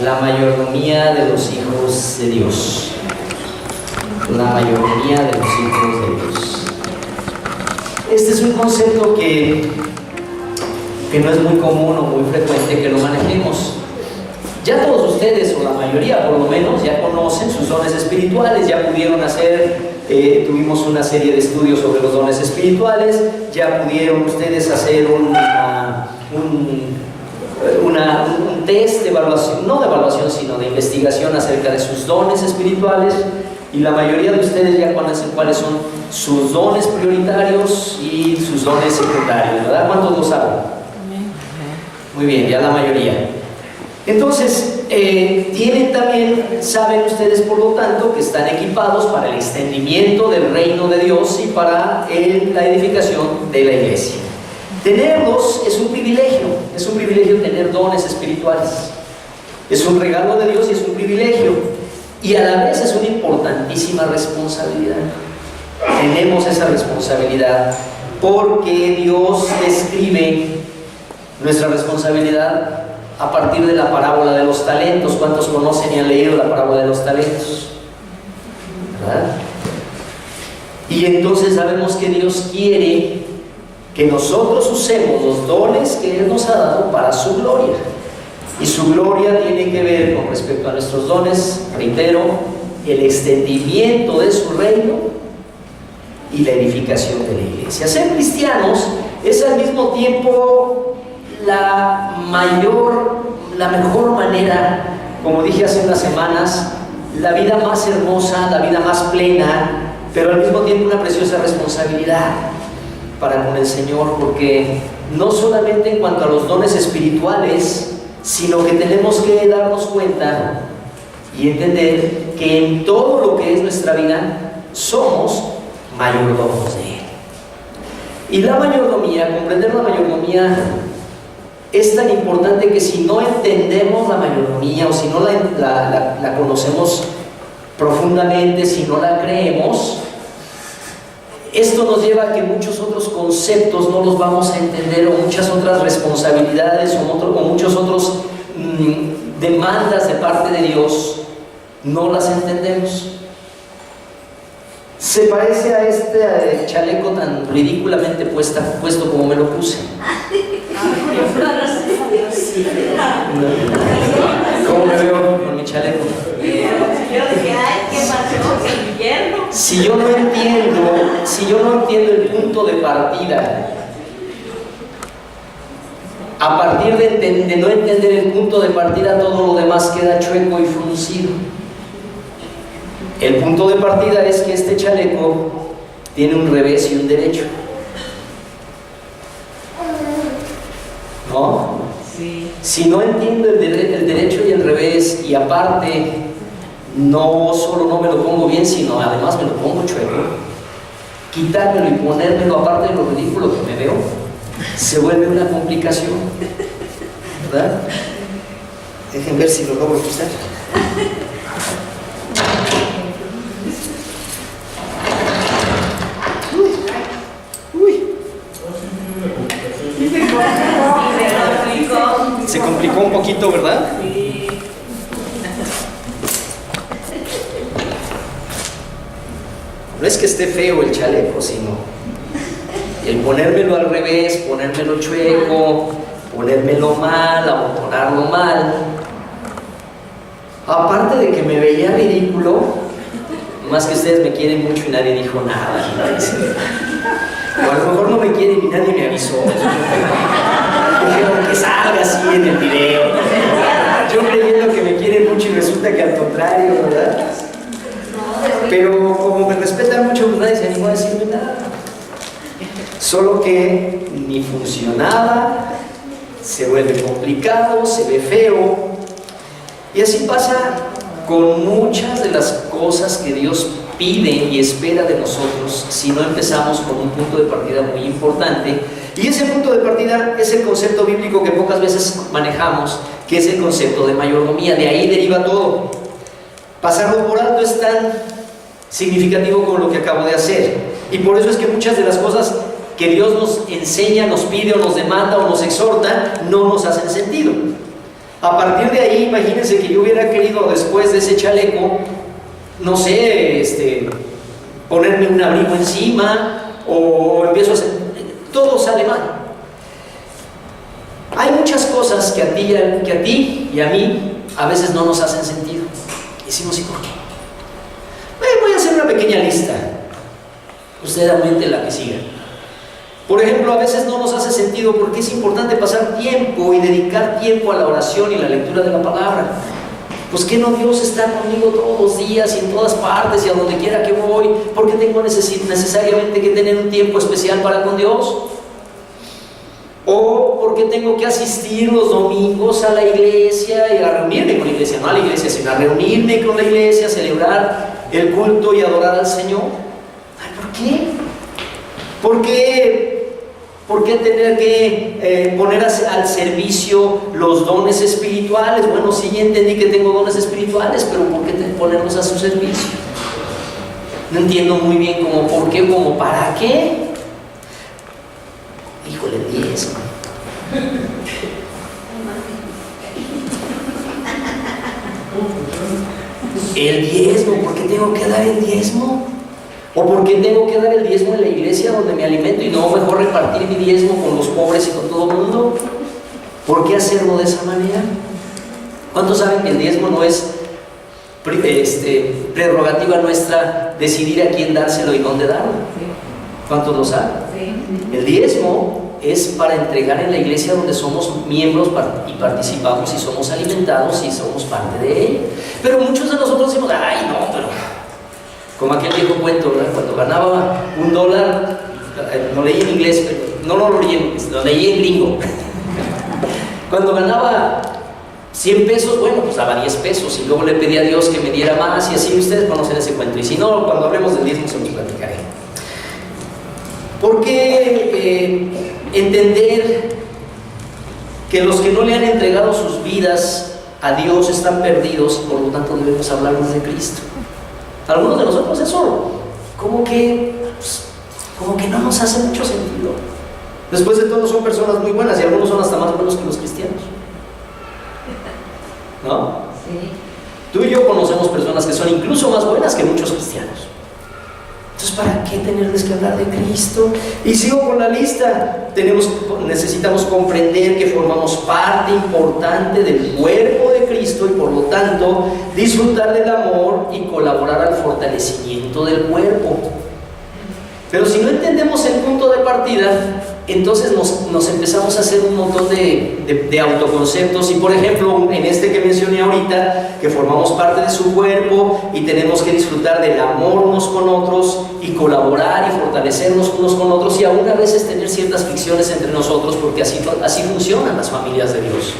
la mayordomía de los hijos de Dios. La mayordomía de los hijos de Dios. Este es un concepto que no es muy común o muy frecuente que lo manejemos. Ya todos ustedes, o la mayoría por lo menos, ya conocen sus dones espirituales, ya pudieron hacer, tuvimos una serie de estudios sobre los dones espirituales, ya pudieron ustedes hacer un test de evaluación, no de evaluación, sino de investigación acerca de sus dones espirituales, y la mayoría de ustedes ya conocen cuáles son sus dones prioritarios y sus dones secundarios, ¿verdad? ¿Cuántos lo saben? Muy bien, ya la mayoría. Entonces, tienen también, saben ustedes por lo tanto, que están equipados para el extendimiento del reino de Dios y para la edificación de la iglesia. Tenerlos es un privilegio tener dones espirituales. Es un regalo de Dios y es un privilegio. Y a la vez es una importantísima responsabilidad. Tenemos esa responsabilidad porque Dios describe nuestra responsabilidad a partir de la parábola de los talentos. ¿Cuántos conocen y han leído la parábola de los talentos? ¿Verdad? Y entonces sabemos que Dios quiere que nosotros usemos los dones que Él nos ha dado para su gloria. Y su gloria tiene que ver con respecto a nuestros dones, reitero, el extendimiento de su reino y la edificación de la iglesia. Ser cristianos es al mismo tiempo la mejor manera, como dije hace unas semanas, la vida más hermosa, la vida más plena, pero al mismo tiempo una preciosa responsabilidad para con el Señor, porque no solamente en cuanto a los dones espirituales, sino que tenemos que darnos cuenta y entender que en todo lo que es nuestra vida somos mayordomos de Él. Y la mayordomía, comprender la mayordomía, es tan importante que si no entendemos la mayordomía o si no la conocemos profundamente, si no la creemos, esto nos lleva a que muchos otros conceptos no los vamos a entender, o muchas otras responsabilidades o muchos otros demandas de parte de Dios no las entendemos. Se parece a este chaleco tan ridículamente puesto como me lo puse. ¿Cómo me veo con mi chaleco? Si yo no entiendo el punto de partida, a partir de no entender el punto de partida, todo lo demás queda chueco y fruncido. El punto de partida es que este chaleco tiene un revés y un derecho. ¿No? Sí. Si no entiendo el derecho y el revés, y aparte no solo no me lo pongo bien, sino además me lo pongo chueco, quitármelo y ponérmelo aparte de lo ridículo que me veo, se vuelve una complicación, ¿verdad? Dejen ver si lo logro usar. Se complicó un poquito, ¿verdad? Sí. No es que esté feo el chaleco, sino el ponérmelo al revés, ponérmelo chueco, ponérmelo mal, abotonarlo mal. Aparte de que me veía ridículo, más que ustedes me quieren mucho y nadie dijo nada. O a lo mejor no me quieren y nadie me avisó. Dijeron que salga así en el video. Yo creyendo que me quieren mucho y resulta que al contrario, ¿verdad? Pero como me respetan mucho, pues nadie se animó a decirme nada. Solo que ni funcionaba, se vuelve complicado, se ve feo. Y así pasa con muchas de las cosas que Dios pide y espera de nosotros si no empezamos con un punto de partida muy importante. Y ese punto de partida es el concepto bíblico que pocas veces manejamos, que es el concepto de mayordomía. De ahí deriva todo. Pasarlo por alto es tan significativo como lo que acabo de hacer. Y por eso es que muchas de las cosas que Dios nos enseña, nos pide o nos demanda o nos exhorta no nos hacen sentido. A partir de ahí, imagínense que yo hubiera querido después de ese chaleco, no sé, ponerme un abrigo encima o empiezo a hacer... Todo sale mal. Hay muchas cosas que a ti y a mí a veces no nos hacen sentido. Decimos, ¿y por qué? Voy a hacer una pequeña lista. Usted aumente la que siga. Por ejemplo, a veces no nos hace sentido porque es importante pasar tiempo y dedicar tiempo a la oración y la lectura de la palabra. Pues que no, Dios está conmigo todos los días y en todas partes y a donde quiera que voy. ¿Por qué tengo necesariamente que tener un tiempo especial para con Dios? ¿O por qué tengo que asistir los domingos a la iglesia y a reunirme con la iglesia? No a la iglesia, sino a reunirme con la iglesia, a celebrar el culto y adorar al Señor. Ay, ¿por qué? ¿Por qué tener que poner al servicio los dones espirituales? Bueno, sí, ya entendí que tengo dones espirituales, pero ¿por qué ponerlos a su servicio? No entiendo muy bien cómo, por qué, cómo, para qué. Híjole, el diezmo. El diezmo, ¿por qué tengo que dar el diezmo? ¿O por qué tengo que dar el diezmo en la iglesia donde me alimento y no mejor repartir mi diezmo con los pobres y con todo el mundo? ¿Por qué hacerlo de esa manera? ¿Cuántos saben que el diezmo no es prerrogativa nuestra decidir a quién dárselo y dónde darlo? ¿Cuántos lo saben? El diezmo es para entregar en la iglesia donde somos miembros y participamos y somos alimentados y somos parte de ella. Pero muchos de nosotros decimos, ay no, pero... Como aquel viejo cuento, ¿verdad? Cuando ganaba $1, lo leí en inglés, pero no lo leí en inglés, lo leí en gringo. Cuando ganaba 100 pesos, bueno, pues daba 10 pesos y luego le pedí a Dios que me diera más y así. Ustedes conocen ese cuento y si no, cuando hablemos del diezmo se los platicaré. ¿Por qué entender que los que no le han entregado sus vidas a Dios están perdidos y por lo tanto debemos hablarles de Cristo? Algunos de nosotros eso como que no nos hace mucho sentido. Después de todo son personas muy buenas y algunos son hasta más buenos que los cristianos, ¿no? Sí. Tú y yo conocemos personas que son incluso más buenas que muchos cristianos. Entonces, ¿para qué tenerles que hablar de Cristo? Y sigo con la lista. Necesitamos comprender que formamos parte importante del cuerpo de Cristo y por lo tanto disfrutar del amor y colaborar al fortalecimiento del cuerpo. Pero si no entendemos el punto de partida, entonces nos empezamos a hacer un montón de autoconceptos y por ejemplo en este que mencioné ahorita, que formamos parte de su cuerpo y tenemos que disfrutar del amor unos con otros y colaborar y fortalecernos unos con otros y aún a veces tener ciertas fricciones entre nosotros porque así funcionan las familias de Dios.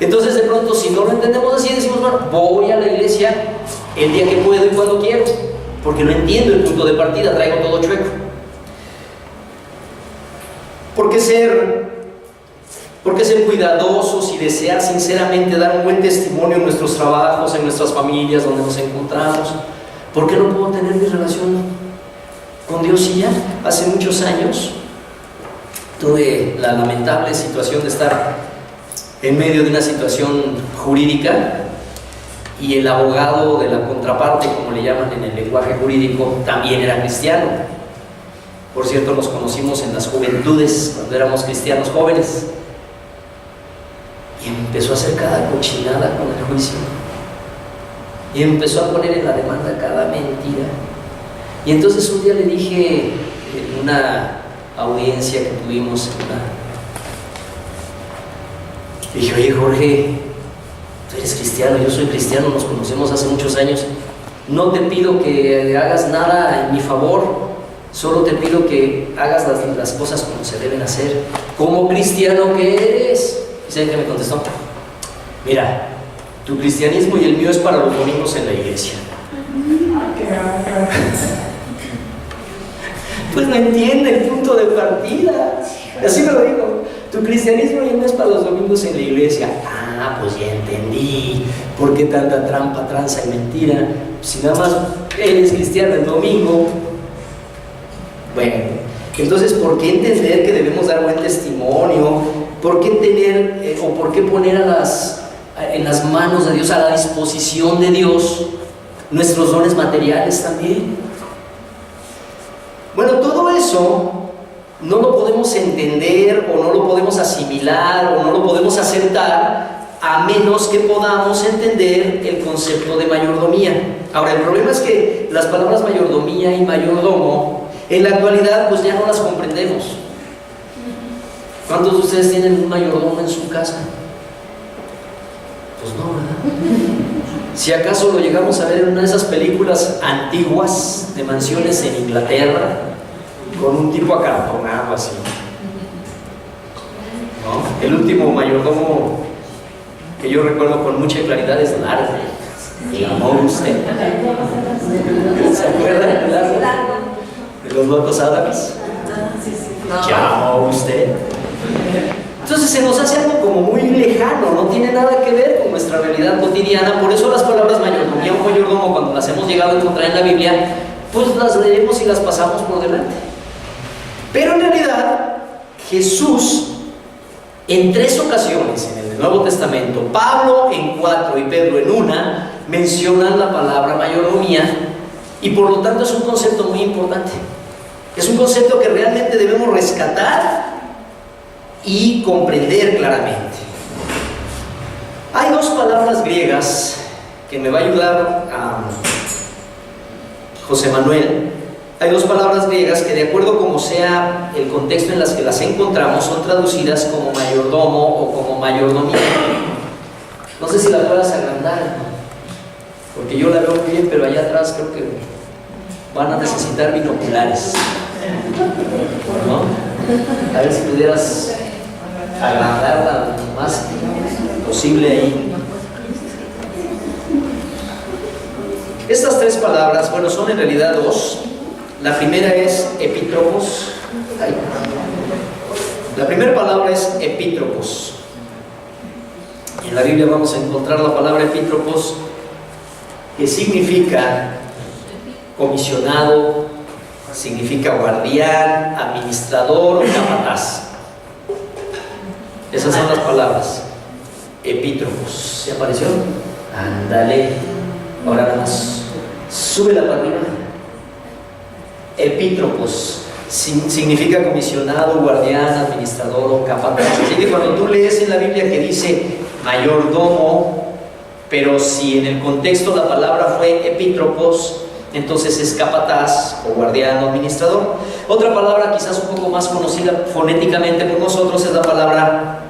Entonces de pronto si no lo entendemos así decimos, bueno, voy a la iglesia el día que puedo y cuando quiero porque no entiendo el punto de partida, traigo todo chueco. ¿Por qué ser cuidadosos y desear sinceramente dar un buen testimonio en nuestros trabajos, en nuestras familias, donde nos encontramos? ¿Por qué no puedo tener mi relación con Dios y ya? Hace muchos años tuve la lamentable situación de estar en medio de una situación jurídica y el abogado de la contraparte, como le llaman en el lenguaje jurídico, también era cristiano. Por cierto, nos conocimos en las juventudes, cuando éramos cristianos jóvenes. Y empezó a hacer cada cochinada con el juicio. Y empezó a poner en la demanda cada mentira. Y entonces un día le dije, en una audiencia que tuvimos, dije, oye Jorge, tú eres cristiano, yo soy cristiano, nos conocemos hace muchos años. No te pido que hagas nada en mi favor. Solo te pido que hagas las cosas como se deben hacer, como cristiano que eres. ¿Y saben qué me contestó? Mira, tu cristianismo y el mío es para los domingos en la iglesia. Pues no entiende el punto de partida. Así me lo digo. Tu cristianismo y el mío es para los domingos en la iglesia. Ah, pues ya entendí. ¿Por qué tanta trampa, tranza y mentira? Si nada más eres cristiano el domingo. Bueno, entonces, ¿por qué entender que debemos dar buen testimonio? ¿Por qué tener o por qué poner a en las manos de Dios, a la disposición de Dios, nuestros dones materiales también. Bueno, todo eso no lo podemos entender o no lo podemos asimilar o no lo podemos aceptar a menos que podamos entender el concepto de mayordomía. Ahora, el problema es que las palabras mayordomía y mayordomo en la actualidad pues ya no las comprendemos. ¿Cuántos de ustedes tienen un mayordomo en su casa? Pues no, ¿verdad? Si acaso lo llegamos a ver en una de esas películas antiguas de mansiones en Inglaterra, con un tipo acartonado así, ¿no? El último mayordomo que yo recuerdo con mucha claridad es Largo. ¿Llamó usted? ¿Se acuerdan de Largo? ¿De los locos árabes? ¿Llamó usted? Entonces se nos hace algo como muy lejano, no tiene nada que ver con nuestra realidad cotidiana. Por eso las palabras mayordomía o mayordomo, cuando las hemos llegado a encontrar en la Biblia, pues las leemos y las pasamos por delante. Pero en realidad Jesús en 3 ocasiones en el Nuevo Testamento, Pablo en 4 y Pedro en 1, mencionan la palabra mayordomía, y por lo tanto es un concepto muy importante. Es un concepto que realmente debemos rescatar y comprender claramente. Hay 2 palabras griegas que me va a ayudar a José Manuel. Hay 2 palabras griegas que, de acuerdo como sea el contexto en las que las encontramos, son traducidas como mayordomo o como mayordomía. No sé si la puedas agrandar, porque yo la veo muy bien, pero allá atrás creo que van a necesitar binoculares, ¿no? A ver si pudieras agrandarla lo más posible ahí. Estas 3 palabras, bueno, son en realidad 2. La primera es epítropos. La primera palabra es epítropos. En la Biblia vamos a encontrar la palabra epítropos, que significa comisionado, significa guardián, administrador o capataz. Esas son las palabras. Epítropos. ¿Se apareció? Ándale. Ahora nada más. Súbela para arriba. Epítropos significa comisionado, guardián, administrador o capataz. Así que cuando tú lees en la Biblia que dice mayordomo, pero si en el contexto la palabra fue epítropos, entonces es capataz o guardián o administrador. Otra palabra quizás un poco más conocida fonéticamente por nosotros es la palabra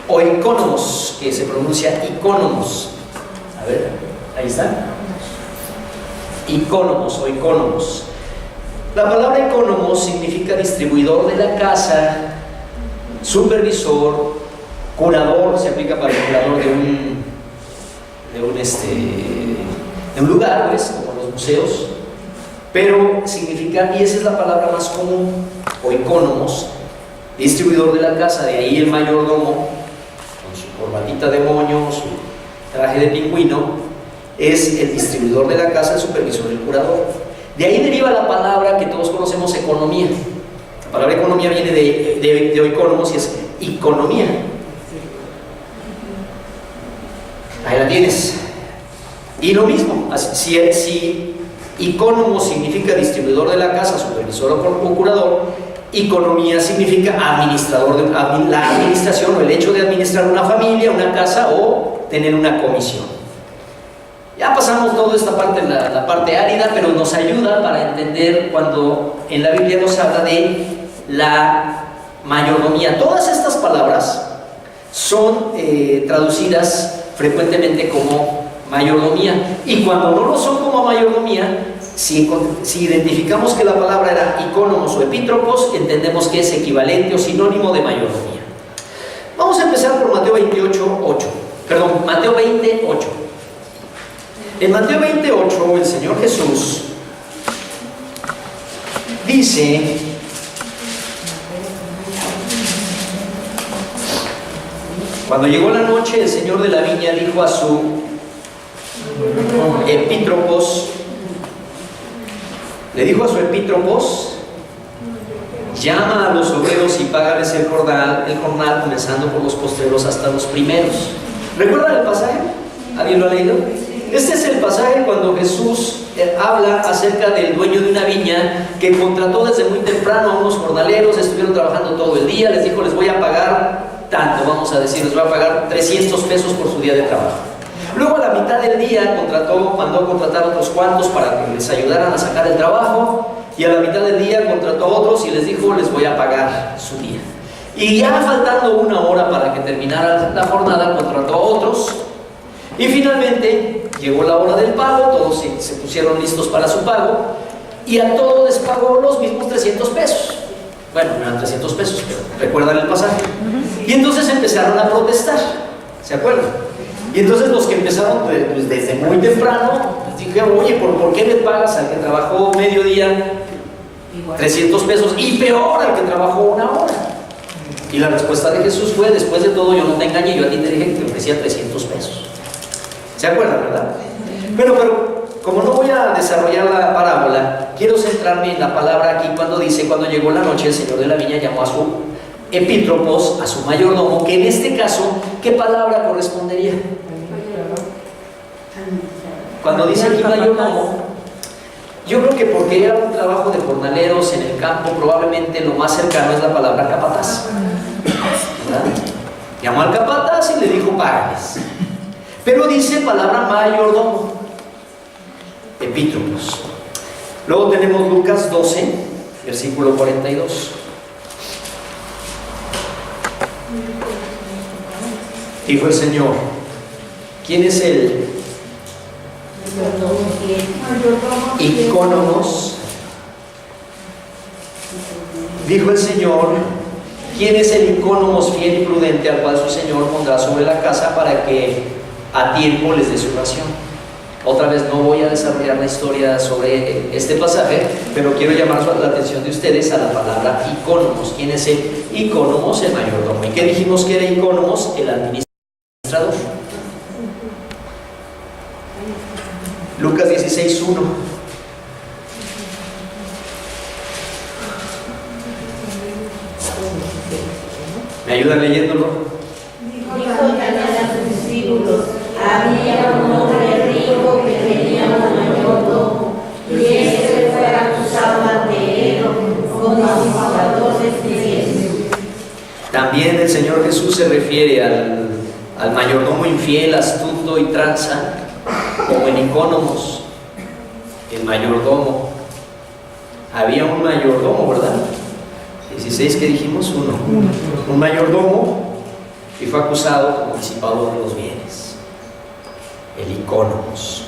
oikonomos, que se pronuncia ikonomos. A ver, ahí está. Ikonomos o ikonomos. La palabra ikonomos significa distribuidor de la casa, supervisor, curador. Se aplica para el curador de un lugar, pues, como los museos. Pero significa, y esa es la palabra más común, oikonomos, distribuidor de la casa. De ahí el mayordomo, con su corbatita de moño, su traje de pingüino, es el distribuidor de la casa, el supervisor, el curador. De ahí deriva la palabra que todos conocemos, economía. La palabra economía viene de oikonomos y es economía. Ahí la tienes. Y lo mismo, si ikonomos significa distribuidor de la casa, supervisor o curador, economía significa administrador de la administración o el hecho de administrar una familia, una casa o tener una comisión. Ya pasamos toda esta parte, la parte árida, pero nos ayuda para entender cuando en la Biblia nos habla de la mayordomía. Todas estas palabras son traducidas frecuentemente como mayordomía, y cuando no lo son como mayordomía, si identificamos que la palabra era ikonomos o epítropos, entendemos que es equivalente o sinónimo de mayordomía. Vamos a empezar por Mateo 28:8. Mateo 20:8. En Mateo 20:8 el Señor Jesús dice: cuando llegó la noche, el señor de la viña dijo a su epítropos, llama a los obreros y págales el jornal, comenzando por los postreros hasta los primeros. ¿Recuerdan el pasaje? ¿Alguien lo ha leído? Este es el pasaje cuando Jesús habla acerca del dueño de una viña que contrató desde muy temprano a unos jornaleros, estuvieron trabajando todo el día, les dijo: les voy a pagar tanto, vamos a decir, les voy a pagar 300 pesos por su día de trabajo. Luego a la mitad del día mandó a contratar a otros cuantos para que les ayudaran a sacar el trabajo, y a la mitad del día contrató a otros y les dijo: les voy a pagar su día. Y ya faltando una hora para que terminara la jornada, contrató a otros, y finalmente llegó la hora del pago, todos se pusieron listos para su pago, y a todos les pagó los mismos 300 pesos. Bueno, no eran 300 pesos, pero recuerdan el pasaje. Y entonces empezaron a protestar, ¿se acuerdan? Y entonces los que empezaron pues, desde muy temprano, les dijeron: oye, ¿por qué le pagas al que trabajó mediodía 300 pesos y peor al que trabajó una hora? Y la respuesta de Jesús fue: después de todo, yo no te engañé, yo a ti te dije que te ofrecía 300 pesos. ¿Se acuerdan, verdad? Bueno, pero como no voy a desarrollar la parábola, quiero centrarme en la palabra aquí cuando dice: cuando llegó la noche, el señor de la viña llamó a su epítropos, a su mayordomo, que en este caso, ¿qué palabra correspondería? Cuando dice aquí mayordomo, yo creo que porque era un trabajo de jornaleros en el campo, probablemente lo más cercano es la palabra capataz, ¿verdad? Llamó al capataz y le dijo: págales. Pero dice palabra mayordomo, epítropos. Luego tenemos Lucas 12, versículo 42. Dijo el Señor: ¿quién es el icónomos? Dijo el Señor: ¿quién es el icónomos fiel y prudente al cual su Señor pondrá sobre la casa para que a tiempo les dé su ración? Otra vez no voy a desarrollar la historia sobre este pasaje, pero quiero llamar la atención de ustedes a la palabra icónomos. ¿Quién es el icónomos? El mayordomo. ¿Y qué dijimos que era icónomos? El administrador. Lucas 16:1. ¿Me ayudan leyéndolo? Dijo también a sus discípulos: había un hombre rico que tenía un mayordomo, y este fue acusado ante él como disipador de bienes. También el Señor Jesús se refiere al mayordomo infiel, astuto y tranza, como en icónomos, el mayordomo. Había un mayordomo, ¿verdad? 16, ¿qué dijimos? Un mayordomo, y fue acusado como disipador de los bienes, el icónomos.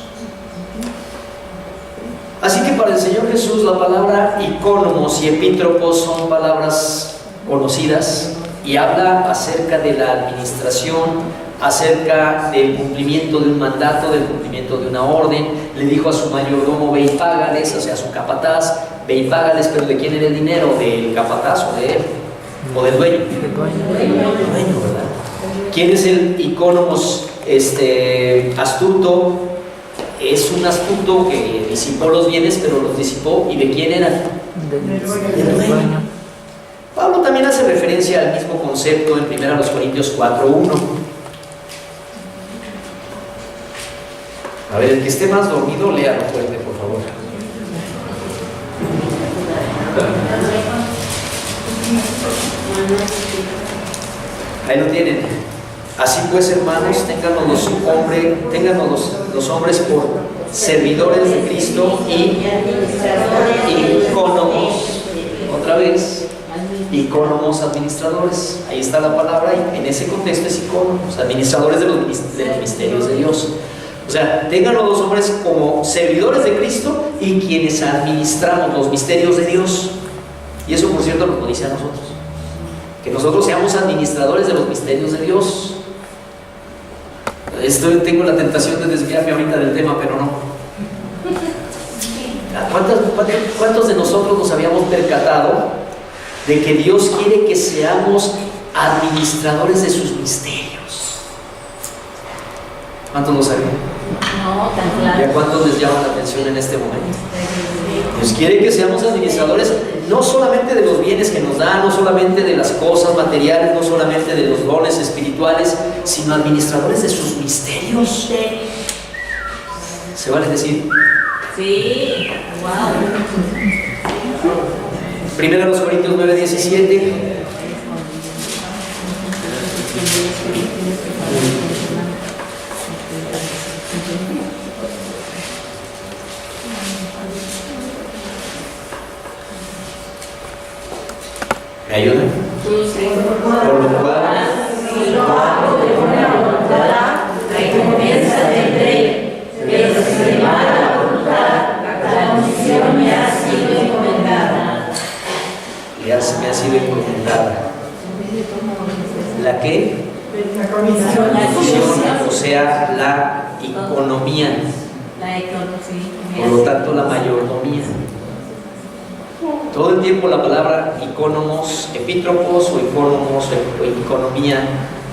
Así que para el Señor Jesús la palabra icónomos y epítropos son palabras conocidas, y habla acerca de la administración, acerca del cumplimiento de un mandato, del cumplimiento de una orden. Le dijo a su mayordomo: ve y págales, o sea, a su capataz: ve y págales. Pero ¿de quién era el dinero? ¿Del capataz o de él? ¿O del dueño? Del dueño, ¿verdad? ¿Quién es el icónomos astuto? Es un astuto que disipó los bienes, pero los disipó. ¿Y de quién eran? Del dueño. Pablo también hace referencia al mismo concepto en 1 Corintios 4:1. A ver, el que esté más dormido, léalo fuerte, por favor. Ahí lo tienen. Así pues, hermanos, téngannos los hombres por servidores de Cristo y icónomos. Otra vez, icónomos, administradores. Ahí está la palabra, y en ese contexto es icónomos, administradores de los misterios de Dios. O sea, ténganlo los hombres como servidores de Cristo y quienes administramos los misterios de Dios. Y eso, por cierto, nos lo dice a nosotros, que nosotros seamos administradores de los misterios de Dios. Tengo la tentación de desviarme ahorita del tema, pero no. ¿Cuántos de nosotros nos habíamos percatado de que Dios quiere que seamos administradores de sus misterios? ¿Cuántos lo sabían? No, tan ¿Y a claro. cuántos les llama la atención en este momento? Dios quiere que seamos administradores no solamente de los bienes que nos dan, no solamente de las cosas materiales, no solamente de los dones espirituales, sino administradores de sus misterios. ¿Se vale decir? Sí, wow. Primero los Corintios 9:17. ¿Me ayudan? Por lo cual, Si lo hago de buena voluntad, recompensa tendré, pero si de mala voluntad, la comisión me ha sido encomendada. me ha sido encomendada. ¿La qué? La comisión, O sea, la economía. la economía. Por lo tanto, la mayordomía. Todo el tiempo la palabra economos, epítropos o economos, o economía,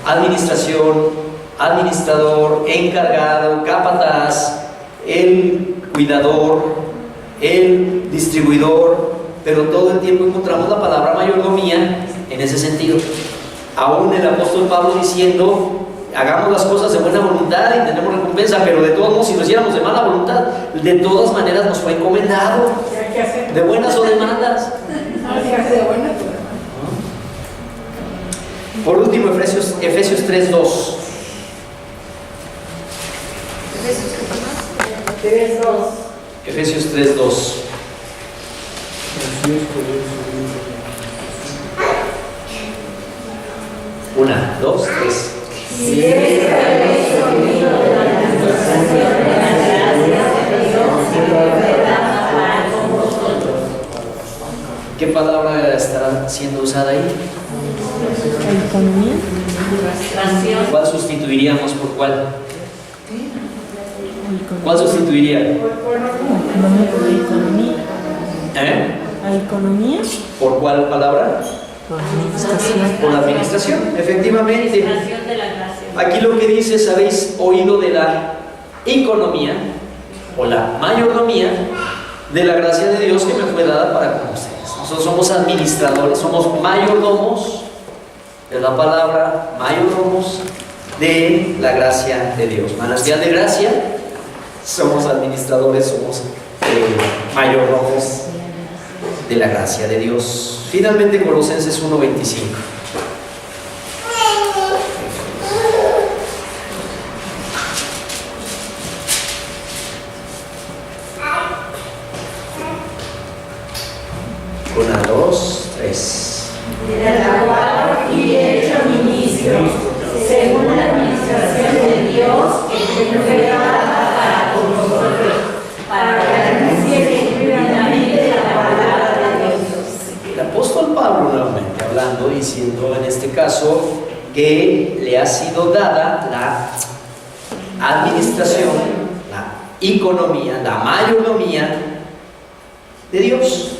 administración, administrador, encargado, capataz, el cuidador, el distribuidor, pero todo el tiempo encontramos la palabra mayordomía en ese sentido. Aún el apóstol Pablo diciendo, hagamos las cosas de buena voluntad y tendremos recompensa, pero de todos modos, si lo hiciéramos de mala voluntad, de todas maneras nos fue encomendado, de buenas o de malas. Por último, Efesios 3:2. Efesios 3:2. Una, dos, tres. Si habéis oído de la administración de la gracia de Dios y de verdad para con vosotros. ¿Qué palabra estará siendo usada ahí? Administración. ¿Cuál sustituiríamos por cuál? ¿Cuál sustituiría? ¿Eh? ¿A economía? ¿Por cuál palabra? Por administración. Por la administración, efectivamente. Administración de la gracia. Aquí lo que dice es, habéis oído de la economía o la mayordomía de la gracia de Dios que me fue dada para con ustedes. Nosotros somos administradores, somos mayordomos, es la palabra mayordomos de la gracia de Dios. Manantial de gracia, somos administradores, somos mayordomos de la gracia de Dios. Finalmente, Colosenses 1:25. Una, dos, tres. De la cual fui hecho ministro, según la administración de Dios, que me fue dada para con vosotros, para que anuncie genuinamente la palabra de Dios. El apóstol Pablo nuevamente hablando, diciendo en este caso que le ha sido dada la administración, la economía, la mayordomía de Dios.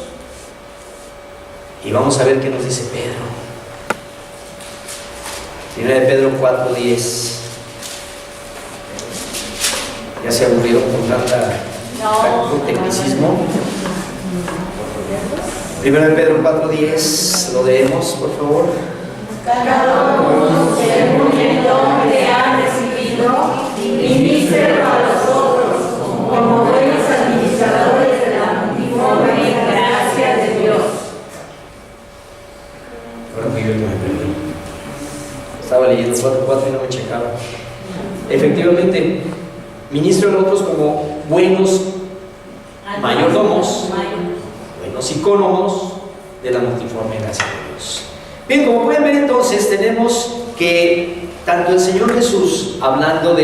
Y vamos a ver qué nos dice Pedro. Primera de Pedro 4:10. Ya se aburrieron con tanto tecnicismo. Primera de Pedro 4:10. Lo leemos, por favor. Cada uno, según el don que ha recibido, ministre a los otros, como buenos administradores de la multiforme gracia de Dios. Ahora fui yo que me perdí. Estaba leyendo 4:4 y no me checaba. Efectivamente, ministro a otros como buenos mayordomos, buenos economos de la multiforme gracia de Dios. Bien, como pueden ver entonces, tenemos que tanto el Señor Jesús, hablando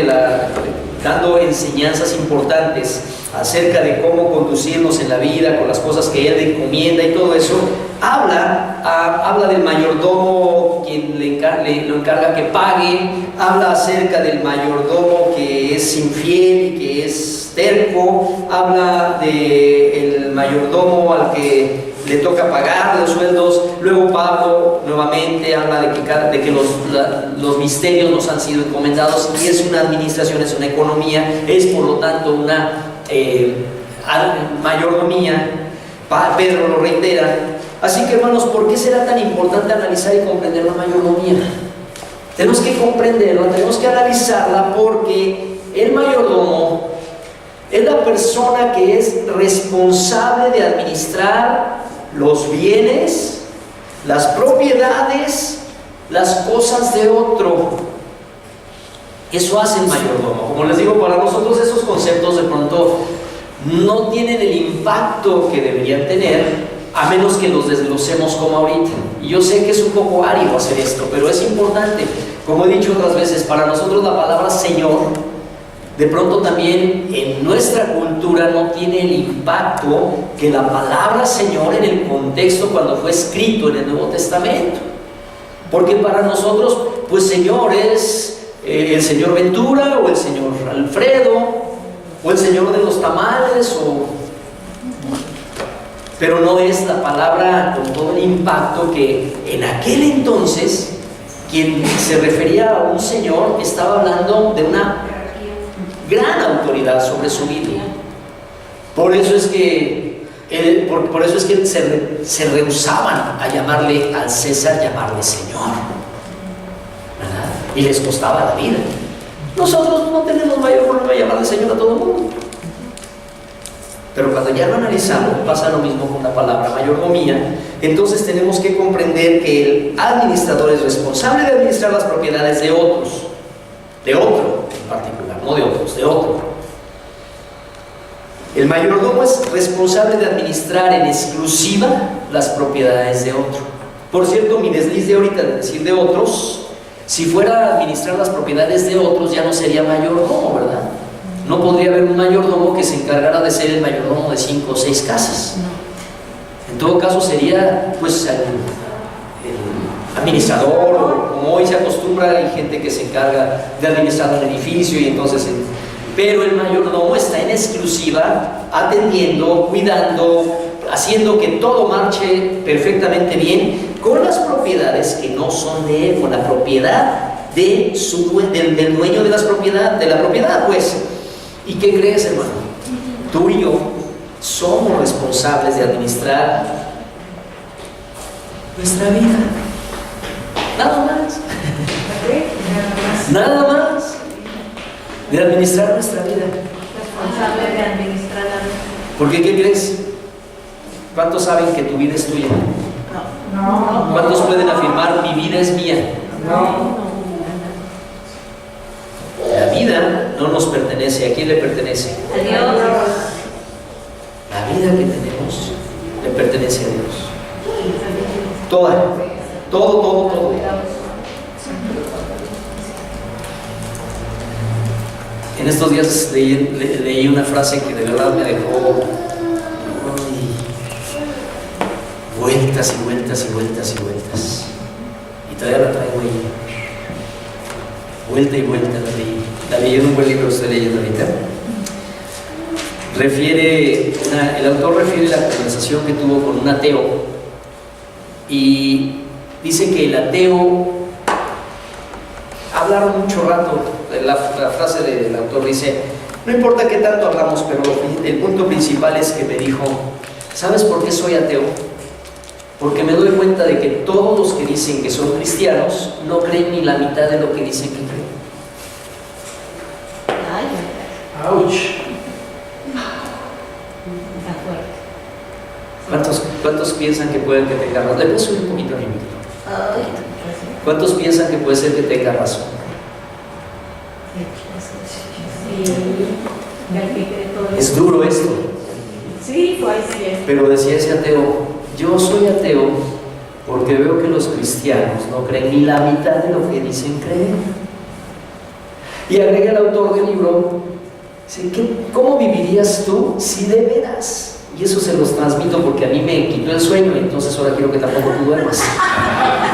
dando enseñanzas importantes acerca de cómo conducirnos en la vida, con las cosas que Él encomienda y todo eso, habla del mayordomo, quien lo encarga que pague, habla acerca del mayordomo que es infiel y que es terco, habla del mayordomo al que le toca pagar los sueldos. Luego Pablo nuevamente habla de que los misterios nos han sido encomendados, y es una administración, es una economía, es por lo tanto una mayordomía. Pedro lo reitera. Así que, hermanos, ¿por qué será tan importante analizar y comprender la mayordomía? Tenemos que comprenderla, tenemos que analizarla, porque el mayordomo es la persona que es responsable de administrar los bienes, las propiedades, las cosas de otro. Eso hace el mayordomo. Como les digo, para nosotros esos conceptos de pronto no tienen el impacto que deberían tener, a menos que los desglosemos como ahorita. Y yo sé que es un poco árido hacer esto, pero es importante. Como he dicho otras veces, para nosotros la palabra Señor, de pronto también en nuestra cultura no tiene el impacto que la palabra Señor en el contexto cuando fue escrito en el Nuevo Testamento. Porque para nosotros, pues Señor es el señor Ventura, o el señor Alfredo, o el señor de los tamales, pero no es la palabra con todo el impacto que en aquel entonces quien se refería a un señor estaba hablando de una gran autoridad sobre su vida. Por eso es que se rehusaban a llamarle al César, llamarle Señor, ¿verdad? Y les costaba la vida. Nosotros no tenemos mayor problema de llamarle Señor a todo el mundo. Pero cuando ya lo analizamos, pasa lo mismo con la palabra mayordomía. Entonces tenemos que comprender que el administrador es responsable de administrar las propiedades de otros, de otro en particular, no de otros, de otro. El mayordomo es responsable de administrar en exclusiva las propiedades de otro. Por cierto, mi desliz de ahorita de decir de otros, si fuera a administrar las propiedades de otros, ya no sería mayordomo, ¿verdad? No podría haber un mayordomo que se encargara de ser el mayordomo de 5 o 6 casas. En todo caso sería pues el administrador, o como hoy se acostumbra, hay gente que se encarga de administrar un edificio, y entonces pero el mayordomo está en exclusiva atendiendo, cuidando, haciendo que todo marche perfectamente bien con las propiedades que no son de él, con la propiedad del dueño de la propiedad, pues. ¿Y qué crees, hermano? Tú y yo somos responsables de administrar nuestra vida. Nada más. Nada más. De administrar nuestra vida. Responsable de administrar la vida. ¿Por qué? ¿Qué crees? ¿Cuántos saben que tu vida es tuya? No. ¿Cuántos pueden afirmar mi vida es mía? No. La vida no nos pertenece. ¿A quién le pertenece? A Dios. La vida que tenemos le pertenece a Dios. Toda. Todo. En estos días leí una frase que de verdad me dejó vueltas y vueltas. Y todavía la traigo ahí. Vuelta y vuelta la leí en un buen libro que estoy leyendo ahorita. El autor refiere la conversación que tuvo con un ateo, y dice que el ateo hablaron mucho rato. La frase del autor dice: no importa qué tanto hablamos, pero el punto principal es que me dijo: ¿sabes por qué soy ateo? Porque me doy cuenta de que todos los que dicen que son cristianos no creen ni la mitad de lo que dicen que creen. ¡Auch! ¿Cuántos piensan que pueden que tengan razón? Le puedo subir un poquito a mi micro. ¿Cuántos piensan que puede ser que tenga razón? Es duro esto. Sí, pues sí. Pero decía ese ateo: yo soy ateo porque veo que los cristianos no creen ni la mitad de lo que dicen creer. Y agrega el autor del libro: ¿cómo vivirías tú si de veras? Y eso se los transmito porque a mí me quitó el sueño, y entonces ahora quiero que tampoco tú duermas,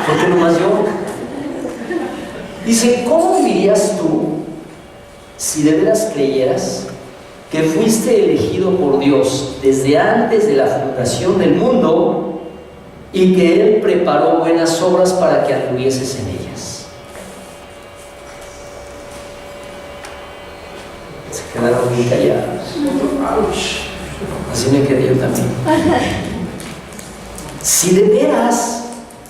porque nomás yo. Dice: ¿cómo vivirías tú si de veras creyeras que fuiste elegido por Dios desde antes de la fundación del mundo y que Él preparó buenas obras para que anduvieses en ellas. Se quedaron muy callados. Así me quedé yo también. Si de veras,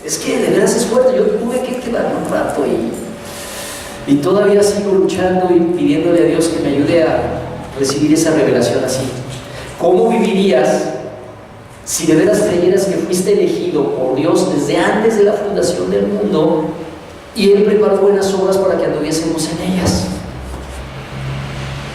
es que de veras es fuerte. Yo tuve que quedarme un rato y todavía sigo luchando y pidiéndole a Dios que me ayude a recibir esa revelación así. ¿Cómo vivirías si de veras creyeras que fuiste elegido por Dios desde antes de la fundación del mundo y Él preparó buenas obras para que anduviésemos en ellas?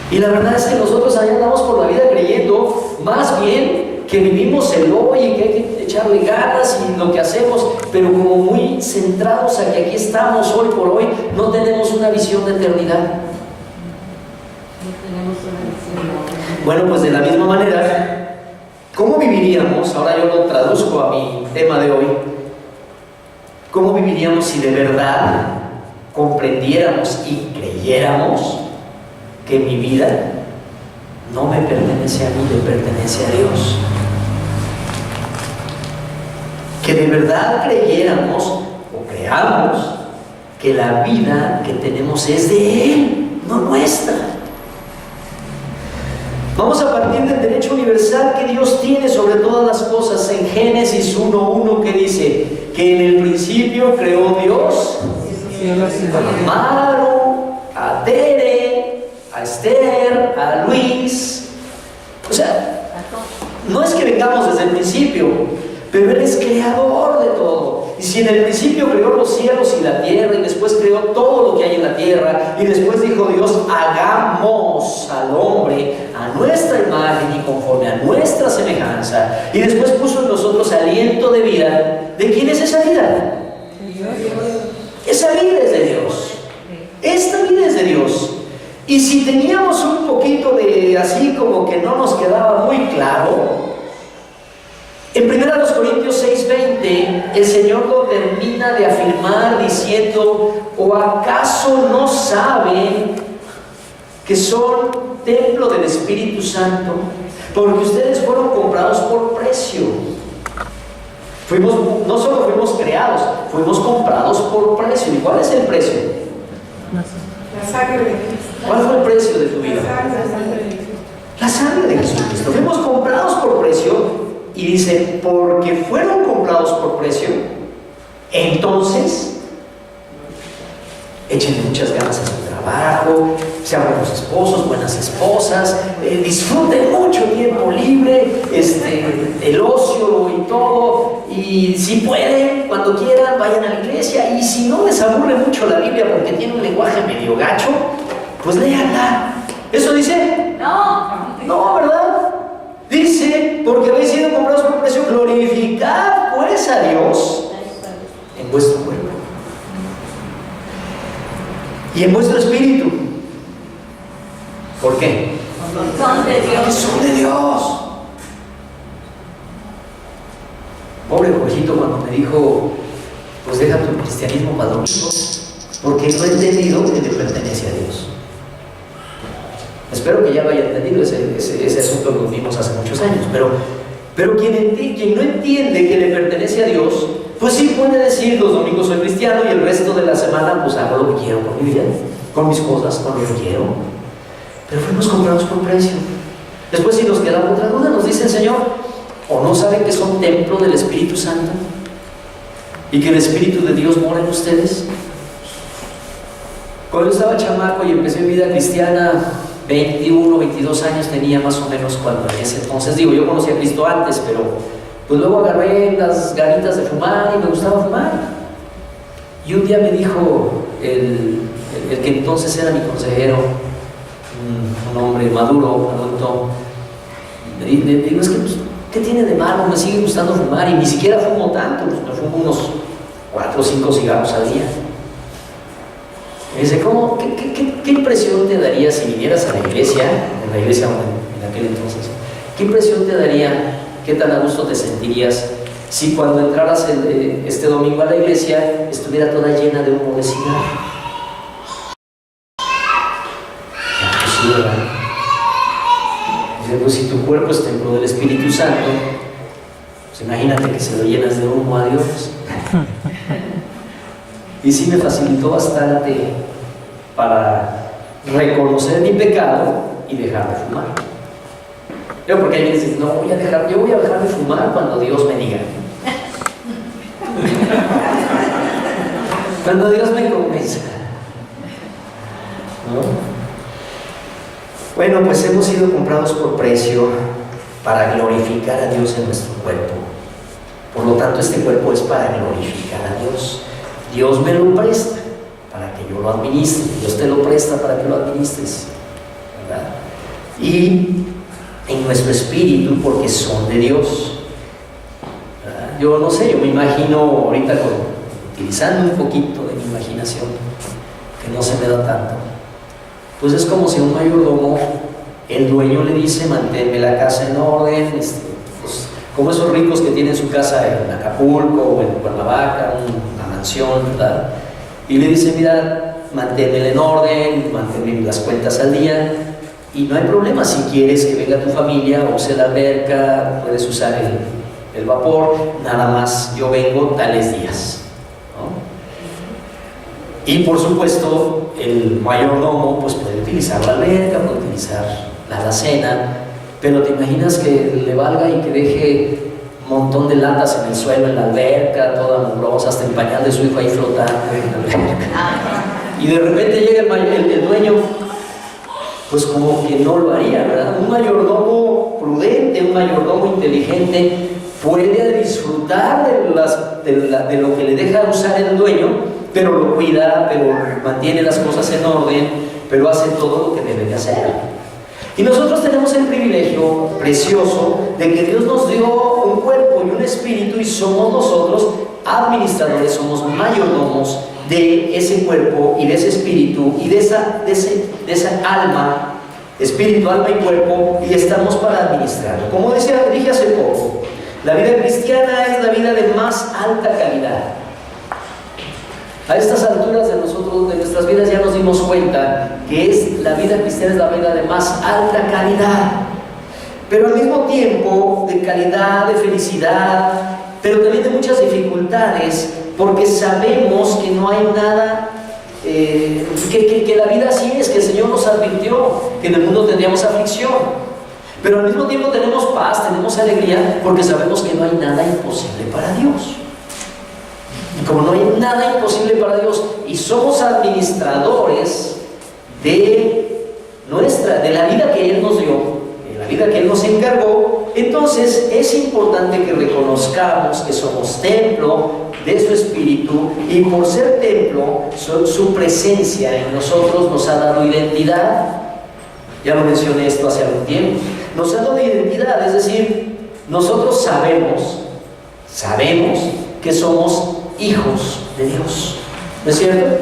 Y la verdad es que nosotros allá andamos por la vida creyendo más bien que vivimos el hoy y que hay que echarle ganas y lo que hacemos, pero como muy centrados a que aquí estamos hoy por hoy, no tenemos una visión de eternidad. Bueno, pues de la misma manera, ¿cómo viviríamos? Ahora yo lo traduzco a mi tema de hoy. ¿Cómo viviríamos si de verdad comprendiéramos y creyéramos que mi vida no me pertenece a mí, le pertenece a Dios? Que de verdad creyéramos o creamos que la vida que tenemos es de Él, no nuestra. Vamos a partir del derecho universal que Dios tiene sobre todas las cosas en Génesis 1:1, que dice que en el principio creó Dios a Amaro, a Tere, a Esther, a Luis. O sea, no es que vengamos desde el principio, pero Él es creador de todo. Y si en el principio creó los cielos y la tierra, y después creó todo lo que hay en la tierra, y después dijo Dios, hagamos al hombre a nuestra imagen y conforme a nuestra semejanza, y después puso en nosotros aliento de vida. ¿De quién es esa vida? Esa vida es de Dios. Esta vida es de Dios. Y si teníamos un poquito de así como que no nos quedaba muy claro, en 1 Corintios 6:20 el Señor lo termina de afirmar diciendo, ¿o acaso no saben que son templo del Espíritu Santo? Porque ustedes fueron comprados por precio. No solo fuimos creados, fuimos comprados por precio. ¿Y cuál es el precio? La sangre de Cristo. ¿Cuál fue el precio de tu vida? La sangre de Jesucristo. Fuimos comprados por precio. Y dice, porque fueron comprados por precio, entonces echen muchas ganas a su trabajo, sean buenos esposos, buenas esposas, disfruten mucho tiempo libre, el ocio y todo, y si pueden, cuando quieran, vayan a la iglesia, y si no les aburre mucho la Biblia porque tiene un lenguaje medio gacho, pues léanla. ¿Eso dice? No, ¿verdad? Dice, porque habéis sido comprados por precio, glorificad pues a Dios en vuestro cuerpo y en vuestro espíritu. ¿Por qué? Son de Porque Dios. son de Dios. Pobre Jorgito cuando me dijo, pues deja tu cristianismo para domingo, porque no he entendido que le pertenece a Dios. Espero que ya lo haya entendido, ese asunto lo vimos hace muchos años, pero quien no entiende que le pertenece a Dios, pues sí puede decir, los domingos soy cristiano y el resto de la semana pues hago lo que quiero con mi vida, con mis cosas, con lo que quiero. Pero fuimos comprados por precio. Después, si nos queda otra duda, nos dice el Señor, ¿o no saben que son templo del Espíritu Santo? Y que el Espíritu de Dios mora en ustedes. Cuando yo estaba chamaco y empecé mi vida cristiana, 21, 22 años tenía más o menos cuando en ese entonces, yo conocí a Cristo antes, pero pues luego agarré las ganitas de fumar y me gustaba fumar. Y un día me dijo el que entonces era mi consejero, un hombre maduro, adulto, me digo, es que pues, ¿qué tiene de malo? Me sigue gustando fumar y ni siquiera fumo tanto, pues me fumo unos 4 o 5 cigarros al día. Me dice, ¿qué impresión te daría si vinieras a la iglesia, en aquel entonces, qué impresión te daría, qué tan a gusto te sentirías si cuando entraras este domingo a la iglesia estuviera toda llena de humo de cigarro? Ya, pues sí, ¿verdad? Dice, pues si tu cuerpo es templo del Espíritu Santo, pues imagínate que se lo llenas de humo a Dios. Y sí me facilitó bastante para reconocer mi pecado y dejar de fumar. Yo, porque alguien dice, no, yo voy a dejar de fumar cuando Dios me diga. Cuando Dios me convenza. ¿No? Bueno, pues hemos sido comprados por precio para glorificar a Dios en nuestro cuerpo. Por lo tanto, este cuerpo es para glorificar a Dios. Dios me lo presta para que yo lo administre. Dios te lo presta para que lo administres, ¿verdad? Y en nuestro espíritu, porque son de Dios, ¿verdad? Yo no sé, yo me imagino ahorita utilizando un poquito de mi imaginación, que no se me da tanto. Pues es como si un mayordomo, el dueño le dice, manténme la casa en orden, pues, como esos ricos que tienen su casa en Acapulco o en Cuernavaca, una mansión, ¿verdad? Y le dice, mira, manténmela en orden, manténme las cuentas al día, y no hay problema, si quieres que venga tu familia, use la alberca, puedes usar el vapor, nada más yo vengo tales días, ¿no? Y por supuesto, el mayordomo pues puede utilizar la alberca, puede utilizar la alacena, pero te imaginas que le valga y que deje un montón de latas en el suelo, en la alberca, toda mugrosa, hasta el pañal de su hijo ahí flotando en la alberca. Y de repente llega el dueño, pues como que no lo haría, ¿verdad? Un mayordomo prudente, un mayordomo inteligente puede disfrutar de lo que le deja usar el dueño, pero lo cuida, pero mantiene las cosas en orden, pero hace todo lo que debe de hacer. Y nosotros tenemos el privilegio precioso de que Dios nos dio un cuerpo y un espíritu, y somos nosotros administradores, somos mayordomos de ese cuerpo y de ese espíritu y de esa alma, espíritu, alma y cuerpo, y estamos para administrarlo. Como dije hace poco, la vida cristiana es la vida de más alta calidad. A estas alturas de nuestras vidas ya nos dimos cuenta que la vida cristiana es la vida de más alta calidad, pero al mismo tiempo de calidad, de felicidad, pero también de muchas dificultades, porque sabemos que no hay nada, que la vida así es, que el Señor nos advirtió que en el mundo tendríamos aflicción, pero al mismo tiempo tenemos paz, tenemos alegría, porque sabemos que no hay nada imposible para Dios. Y como no hay nada imposible para Dios, y somos administradores de la vida que Él nos dio, de la vida que Él nos encargó, entonces es importante que reconozcamos que somos templo de su Espíritu, y por ser templo, su presencia en nosotros nos ha dado identidad. Ya lo mencioné esto hace algún tiempo. Nos ha dado identidad, es decir, nosotros sabemos que somos hijos de Dios, ¿no es cierto?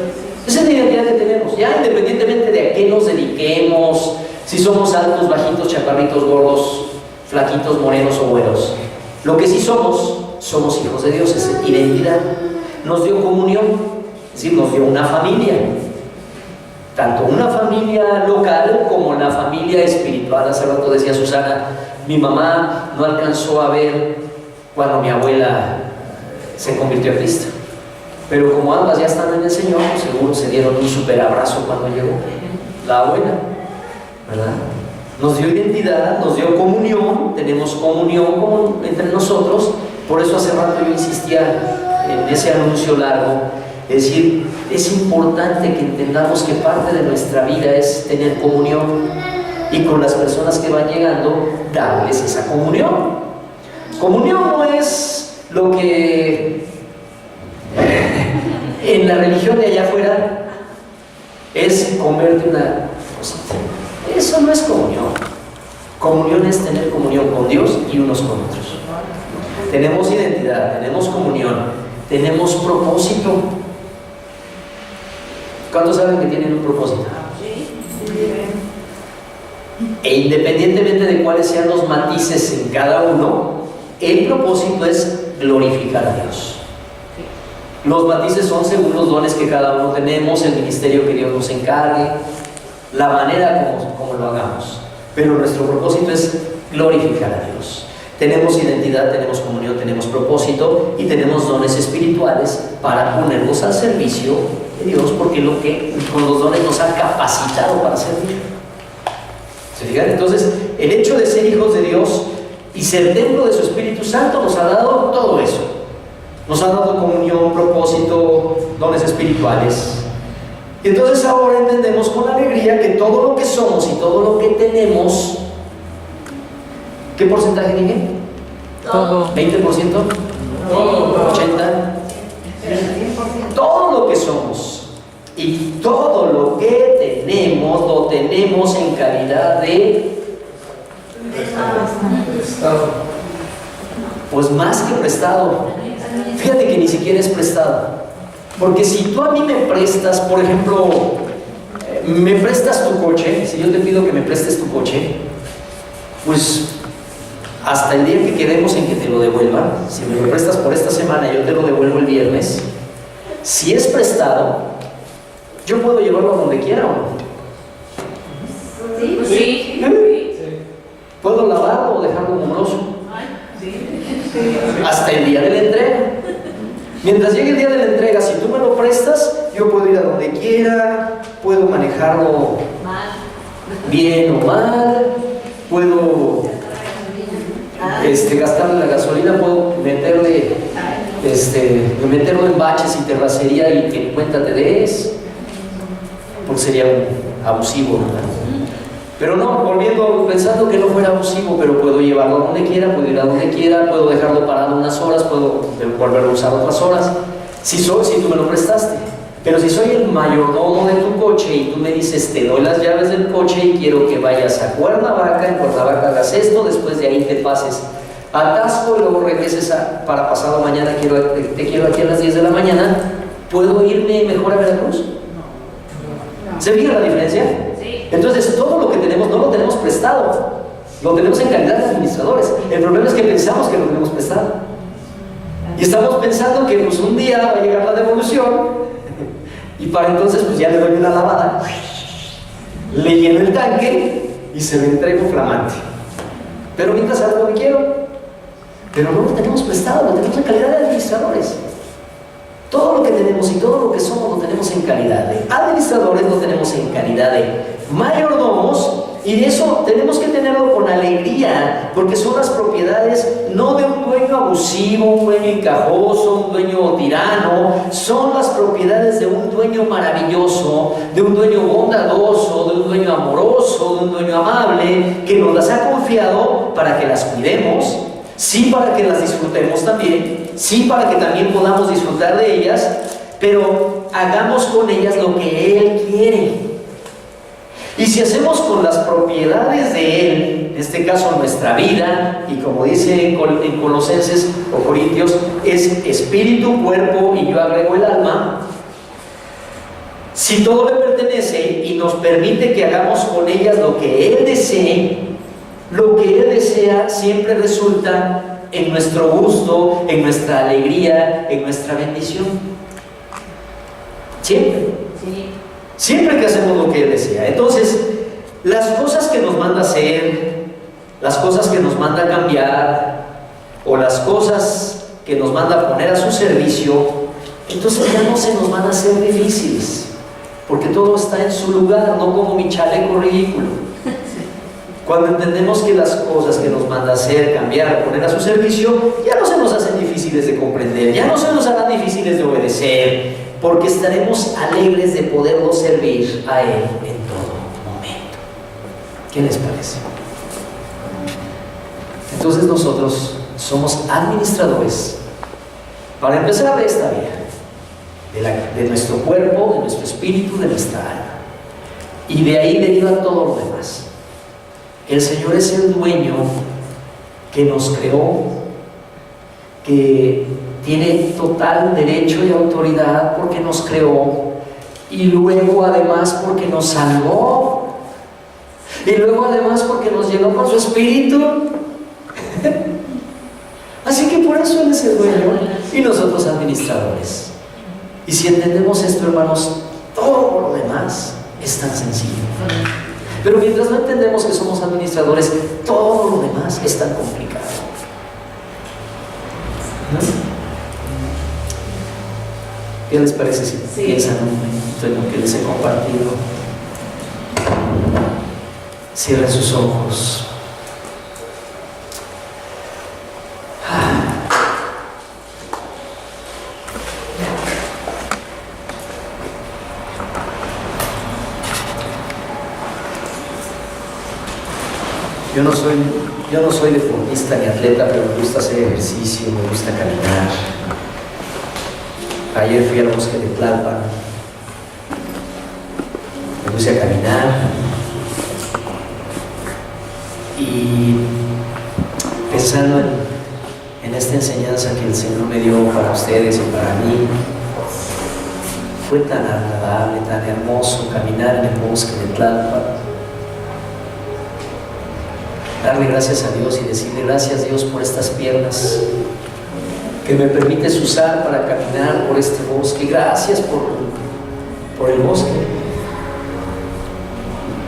Esa es la identidad que tenemos, ya independientemente de a qué nos dediquemos, si somos altos, bajitos, chaparritos, gordos, flaquitos, morenos o güeros. Lo que sí somos hijos de Dios, es identidad. Nos dio comunión, es decir, nos dio una familia, tanto una familia local como la familia espiritual. Hace rato decía Susana, mi mamá no alcanzó a ver cuando mi abuela se convirtió a Cristo, pero como ambas ya están en el Señor, pues seguro se dieron un super abrazo cuando llegó la abuela, ¿verdad? Nos dio identidad, nos dio comunión, tenemos comunión entre nosotros. Por eso hace rato yo insistía en ese anuncio largo, es decir, es importante que entendamos que parte de nuestra vida es tener comunión, y con las personas que van llegando, darles esa comunión. Comunión no es lo que en la religión de allá afuera es comerte una cosita. Eso no es comunión. Comunión es tener comunión con Dios y unos con otros. Tenemos identidad, tenemos comunión, tenemos propósito. ¿Cuántos saben que tienen un propósito? E independientemente de cuáles sean los matices en cada uno, el propósito es glorificar a Dios. Los matices son según los dones que cada uno tenemos, el ministerio que Dios nos encargue, la manera como lo hagamos. pero nuestro propósito es glorificar a Dios. Tenemos identidad, tenemos comunión, tenemos propósito y tenemos dones espirituales para ponernos al servicio de Dios, porque lo que con los dones nos ha capacitado para servir. ¿Se fijan? Entonces, el hecho de ser hijos de Dios y ser templo de su Espíritu Santo nos ha dado todo eso. Nos ha dado comunión, propósito, dones espirituales. Y entonces ahora entendemos con alegría que todo lo que somos y todo lo que tenemos, ¿qué porcentaje dije? Todo. ¿20%? Todo. ¿80%? Todo lo que somos y todo lo que tenemos, lo tenemos en calidad de Prestado. pues más que prestado. Fíjate que ni siquiera es prestado. Porque si tú a mí me prestas, por ejemplo, me prestas tu coche, si yo te pido que me prestes tu coche, pues hasta el día que quedemos en que te lo devuelvan, si me lo prestas por esta semana, yo te lo devuelvo el viernes. Si es prestado, yo puedo llevarlo a donde quiera, ¿o no? Sí. Puedo lavarlo o dejarlo moroso hasta el día de la entrega. Mientras llegue el día de la entrega, si tú me lo prestas, yo puedo ir a donde quiera, puedo manejarlo bien o mal, puedo gastarle la gasolina, puedo meterlo en baches y terracería y que cuenta te des, porque sería abusivo, ¿verdad? Pero no, pensando que no fuera abusivo, pero puedo llevarlo a donde quiera, puedo ir a donde quiera, puedo dejarlo parado unas horas, puedo volverlo a usar otras horas, si tú me lo prestaste. Pero si soy el mayordomo de tu coche y tú me dices, te doy las llaves del coche y quiero que vayas a Cuernavaca, en Cuernavaca hagas esto, después de ahí te pases a Tasco y luego regreses para pasado mañana, te quiero aquí a las 10 de la mañana, ¿puedo irme mejor a Veracruz? ¿Se fija la diferencia? Entonces, todo lo que tenemos no lo tenemos prestado, lo tenemos en calidad de administradores. El problema es que pensamos que lo tenemos prestado. Y estamos pensando que pues un día va a llegar la devolución y para entonces pues ya le doy una lavada, le lleno el tanque y se lo entrego flamante. Pero mientras hago lo que quiero. Pero no lo tenemos prestado, lo tenemos en calidad de administradores. Todo lo que tenemos y todo lo que somos lo tenemos en calidad de administradores, lo tenemos en calidad de mayordomos, y eso tenemos que tenerlo con alegría, porque son las propiedades no de un dueño abusivo, un dueño encajoso, un dueño tirano, son las propiedades de un dueño maravilloso, de un dueño bondadoso, de un dueño amoroso, de un dueño amable, que nos las ha confiado para que las cuidemos, sí, para que las disfrutemos también, sí, para que también podamos disfrutar de ellas, pero hagamos con ellas lo que Él quiere. Y si hacemos con las propiedades de Él, en este caso nuestra vida, y como dice en Colosenses o Corintios, es espíritu, cuerpo y yo agrego el alma, si todo le pertenece y nos permite que hagamos con ellas lo que Él desee, lo que Él desea siempre resulta en nuestro gusto, en nuestra alegría, en nuestra bendición. Siempre. Siempre que hacemos lo que Él desea. Entonces, las cosas que nos manda hacer, las cosas que nos manda cambiar, o las cosas que nos manda poner a su servicio, entonces ya no se nos van a hacer difíciles, porque todo está en su lugar, no como mi chaleco ridículo. Cuando entendemos que las cosas que nos manda hacer, cambiar, poner a su servicio, ya no se nos hacen difíciles de comprender, ya no se nos harán difíciles de obedecer, porque estaremos alegres de poderlo servir a Él en todo momento. ¿Qué les parece? Entonces nosotros somos administradores, para empezar, de esta vida, de nuestro cuerpo, de nuestro espíritu, de nuestra alma, y de ahí deriva todo lo demás. El Señor es el dueño que nos creó, que tiene total derecho y autoridad porque nos creó, y luego además porque nos salvó, y luego además porque nos llenó con su espíritu. Así que por eso Él es el dueño y nosotros administradores. Y si entendemos esto, hermanos, todo lo demás es tan sencillo. Pero mientras no entendemos que somos administradores, todo lo demás es tan complicado. ¿No? ¿Qué les parece si piensan un momento en lo que les he compartido? Cierren sus ojos. Yo no soy deportista ni atleta, pero me gusta hacer ejercicio, me gusta caminar. Ayer fui al bosque de Tlalpan, me puse a caminar y pensando en esta enseñanza que el Señor me dio para ustedes y para mí, fue tan agradable, tan hermoso caminar en el bosque de Tlalpan. Darle gracias a Dios y decirle gracias Dios por estas piernas que me permites usar para caminar por este bosque. Gracias por el bosque.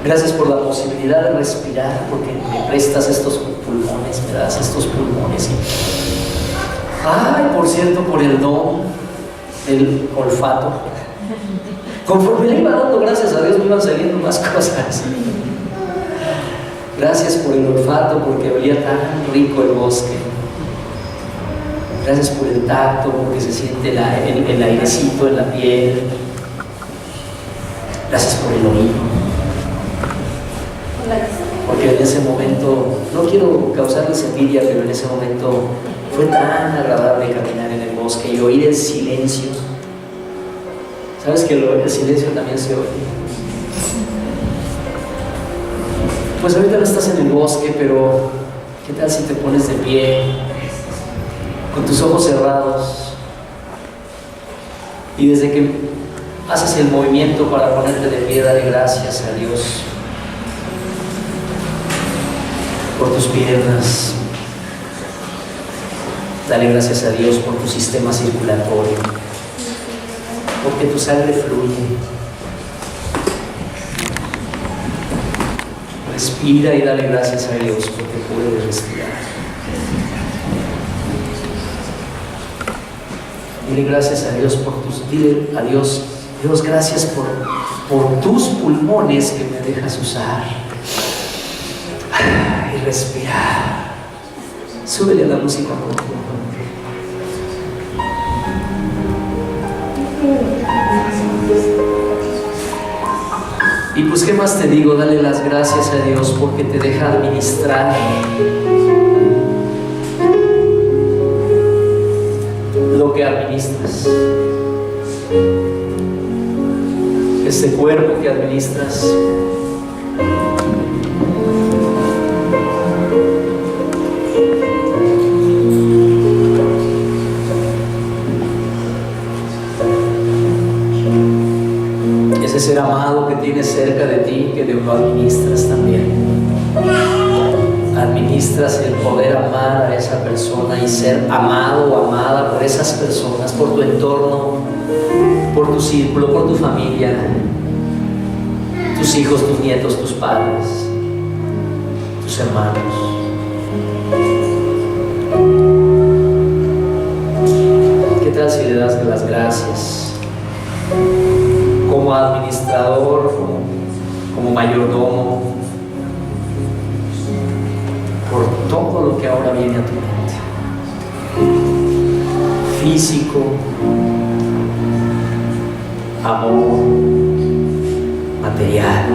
Gracias por la posibilidad de respirar, porque me prestas estos pulmones, me das estos pulmones. Ay, por cierto, por el don del olfato. Conforme le iba dando gracias a Dios, me iban saliendo más cosas. Gracias por el olfato, porque olía tan rico el bosque. Gracias por el tacto, porque se siente el airecito en la piel. Gracias por el oído. Porque en ese momento, no quiero causarles envidia, pero en ese momento fue tan agradable caminar en el bosque y oír el silencio. ¿Sabes que el silencio también se oye? Pues ahorita no estás en el bosque, pero ¿qué tal si te pones de pie, con tus ojos cerrados, y desde que haces el movimiento para ponerte de pie, dale gracias a Dios por tus piernas, dale gracias a Dios por tu sistema circulatorio, porque tu sangre fluye. Respira y dale gracias a Dios porque puedes respirar. Dile gracias a Dios dile a Dios, Dios, gracias por tus pulmones que me dejas usar. Y respirar. Súbele a la música, por favor. Y pues, ¿qué más te digo? Dale las gracias a Dios porque te deja administrar lo que administras. Este cuerpo que administras. Ese ser amado que tienes cerca de ti, que lo administras también. Administras el poder amar a esa persona y ser amado o amada por esas personas, por tu entorno, por tu círculo, por tu familia, tus hijos, tus nietos, tus padres, tus hermanos. ¿Qué tal si le das las gracias como administrador, como mayordomo, por todo lo que ahora viene a tu mente? Físico, amor, material.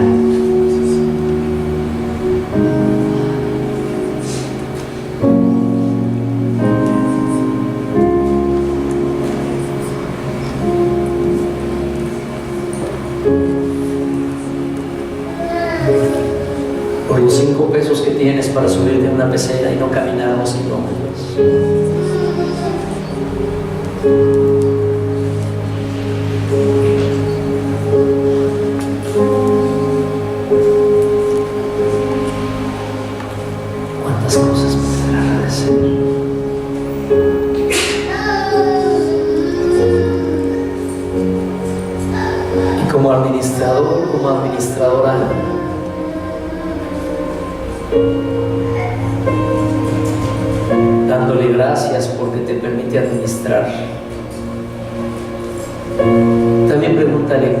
Por los 5 pesos que tienes para subirte a una pecera y no caminar 2 kilómetros. ¿Cuántas cosas puedes agradecer? Y como administrador, como administradora, dándole gracias porque te permite administrar. También pregúntale,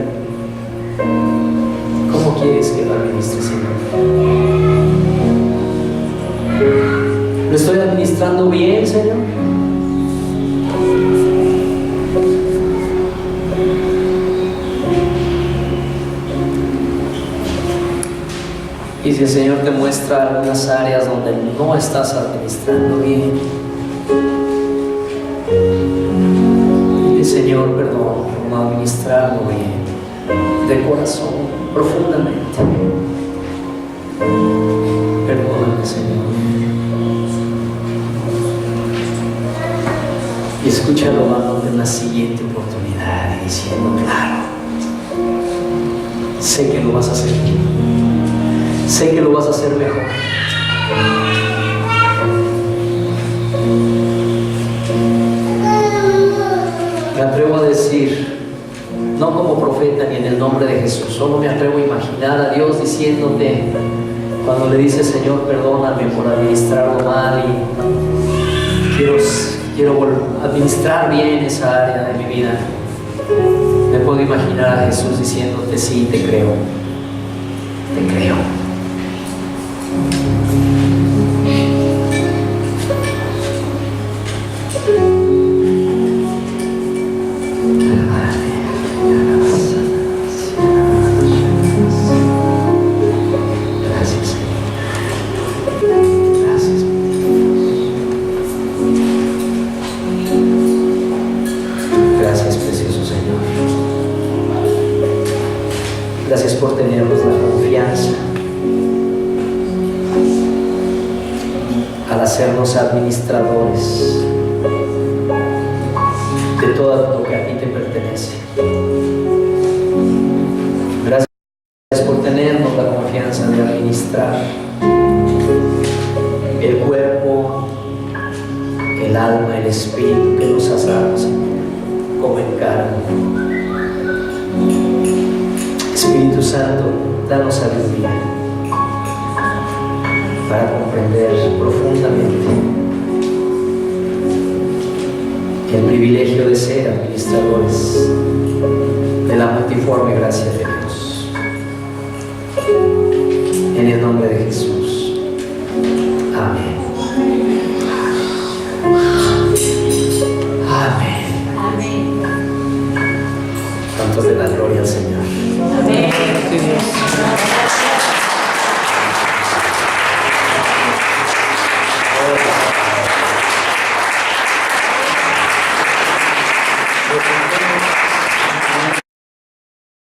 ¿cómo quieres que lo administre, Señor? ¿Lo estoy administrando bien, Señor? Y si el Señor te muestra algunas áreas donde no estás administrando bien, dile, Señor, perdón por no administrarlo bien, de corazón, profundamente. Perdóname, Señor. Y escúchalo dándote una siguiente oportunidad y diciendo, claro, sé que lo vas a hacer bien. Sé que lo vas a hacer mejor. Me atrevo a decir, no como profeta ni en el nombre de Jesús, solo me atrevo a imaginar a Dios diciéndote, cuando le dices, Señor, perdóname por administrarlo mal y quiero administrar bien esa área de mi vida. Me puedo imaginar a Jesús diciéndote, sí, te creo. Te creo. Gracias por tenernos la confianza al hacernos administradores de todo lo que a ti te pertenece. Gracias por tenernos la confianza de administrar el cuerpo, el alma, el espíritu que nos has dado, Señor, como encargo. Espíritu Santo, danos sabiduría para comprender profundamente el privilegio de ser administradores